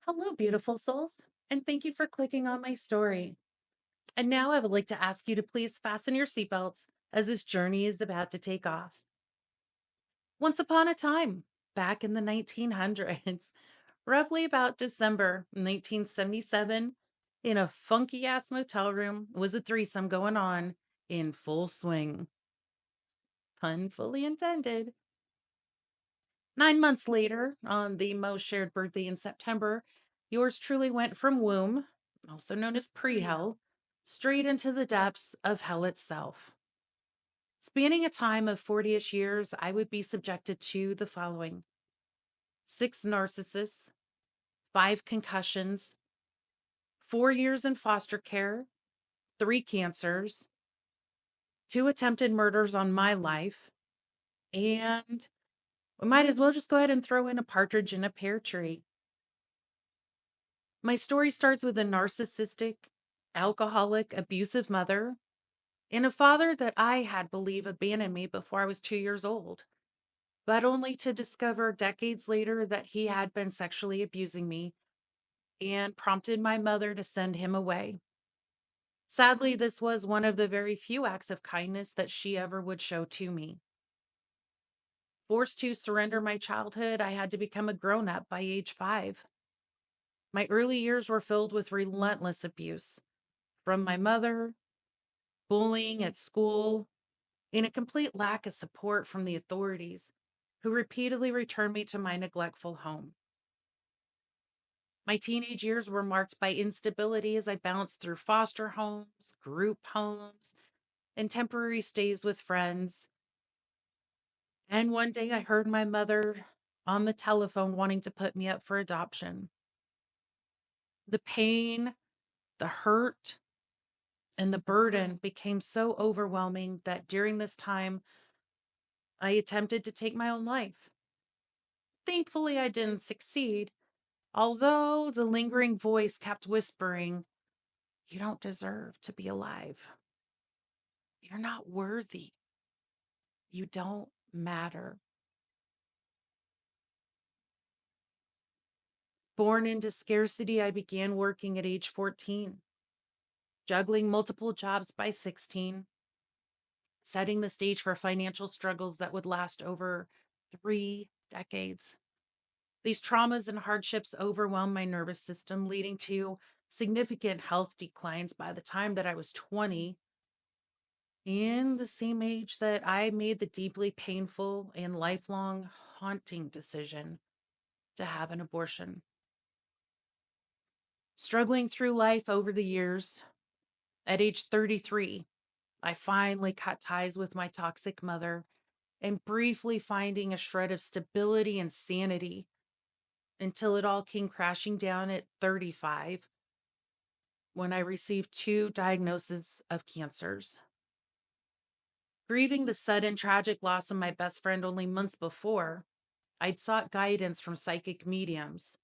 Hello, beautiful souls, and thank you for clicking on my story. And now I would like to ask you to please fasten your seatbelts as this journey is about to take off. Once upon a time, back in the 1900s, roughly about December 1977, in a funky ass motel room was a threesome going on in full swing. Pun fully intended. 9 months later, on the most shared birthday in September, yours truly went from womb, also known as pre hell, straight into the depths of hell itself. Spanning a time of 40 ish years, I would be subjected to the following: six narcissists, five concussions, 4 years in foster care, three cancers, two attempted murders on my life, and we might as well just go ahead and throw in a partridge in a pear tree. My story starts with a narcissistic, alcoholic, abusive mother and a father that I had believe abandoned me before I was 2 years old, but only to discover decades later that he had been sexually abusing me and prompted my mother to send him away. Sadly, this was one of the very few acts of kindness that she ever would show to me. Forced to surrender my childhood, I had to become a grown up by age 5. My early years were filled with relentless abuse from my mother, bullying at school, and a complete lack of support from the authorities, who repeatedly returned me to my neglectful home. My teenage years were marked by instability as I bounced through foster homes, group homes, and temporary stays with friends. And one day I heard my mother on the telephone wanting to put me up for adoption. The pain, the hurt, and the burden became so overwhelming that during this time, I attempted to take my own life. Thankfully, I didn't succeed, although the lingering voice kept whispering, "You don't deserve to be alive. You're not worthy. You don't matter." Born into scarcity, I began working at age 14, juggling multiple jobs by 16, setting the stage for financial struggles that would last over 3 decades. These traumas and hardships overwhelmed my nervous system, leading to significant health declines by the time that I was 20, in the same age that I made the deeply painful and lifelong haunting decision to have an abortion. Struggling through life over the years, at age 33, I finally cut ties with my toxic mother and briefly finding a shred of stability and sanity until it all came crashing down at 35 when I received two diagnoses of cancers. Grieving the sudden tragic loss of my best friend only months before, I'd sought guidance from psychic mediums,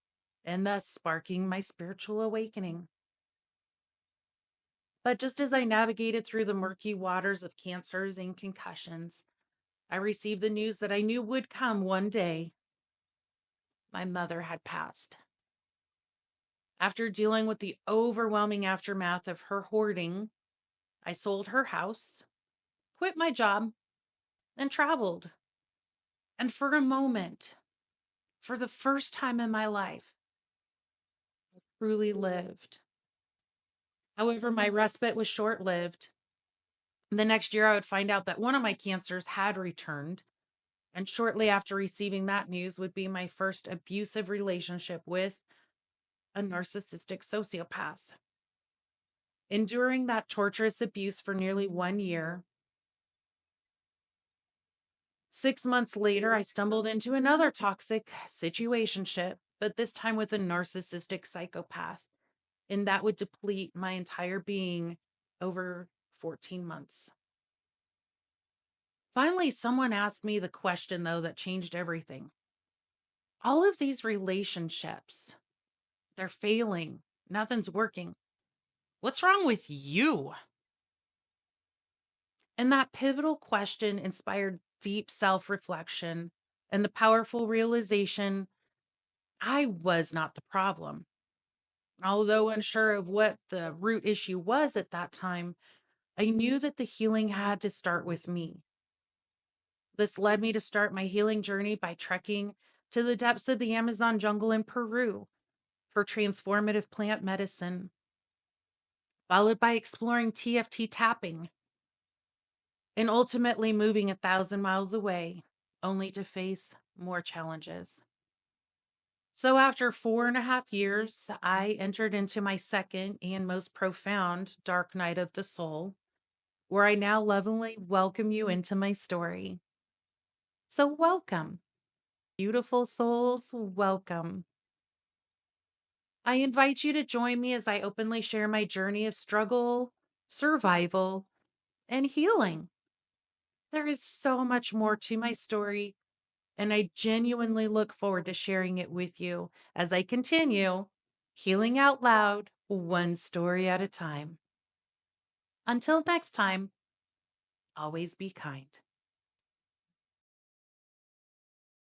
and thus sparking my spiritual awakening. But just as I navigated through the murky waters of cancers and concussions, I received the news that I knew would come one day. My mother had passed. After dealing with the overwhelming aftermath of her hoarding, I sold her house, quit my job, and traveled. And for a moment, for the first time in my life, truly lived. However, my respite was short lived. The next year, I would find out that one of my cancers had returned. And shortly after receiving that news, would be my first abusive relationship with a narcissistic sociopath. Enduring that torturous abuse for nearly 1 year, 6 months later, I stumbled into another toxic situationship, but this time with a narcissistic psychopath. And that would deplete my entire being over 14 months. Finally, someone asked me the question, though, that changed everything. All of these relationships, they're failing. Nothing's working. What's wrong with you? And that pivotal question inspired deep self reflection and the powerful realization I was not the problem. Although unsure of what the root issue was at that time, I knew that the healing had to start with me. This led me to start my healing journey by trekking to the depths of the Amazon jungle in Peru for transformative plant medicine, followed by exploring TFT tapping and ultimately moving 1,000 miles away, only to face more challenges. So, after 4.5 years, I entered into my second and most profound dark night of the soul, where I now lovingly welcome you into my story. So, welcome, beautiful souls, welcome. I invite you to join me as I openly share my journey of struggle, survival, and healing. There is so much more to my story, and I genuinely look forward to sharing it with you as I continue healing out loud, one story at a time. Until next time, always be kind.